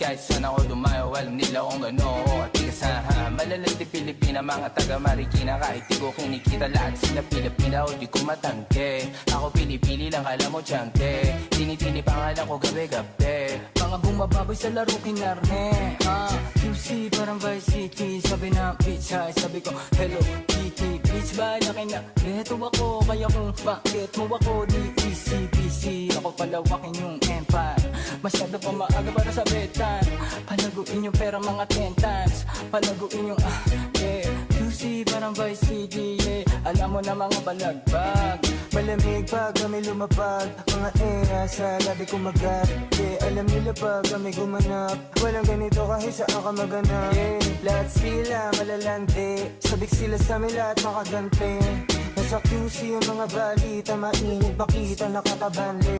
kahit saan ako dumayo, alam nila kung gano'n ako katigas ha. Malalandi Pilipina, mga taga Marikina, kahit di ko kinikita lahat sila Pilipina o di ko matangke. Ako pili-pili lang, kala mo tiyangke, tini-tini pangalan ko gabi-gabi. Mga bumababoy sa laro kinarne QC parang Vice City, sabi na bitch hi, sabi ko hello Kitty. Bitch ba laki na beto ako, kaya kung bakit mo ako di easy busy. Ako palawakin yung empire, masyado pa maaga para sa betan. Palaguin yung pera mga 10 times, palaguin yung yeah. QC parang Vice City, yeah. Alam mo na mga balagbag, Malamig pag kami lumapag, mga sa labi kumagat. Yeah, alam nila pag kami gumanap, walang ganito kahit saan ka maganap. Yeah, lahat sila malalante, sabik sila sa amin lahat makagante. Nasa QC yung mga balita, mainit makita nakakabanli.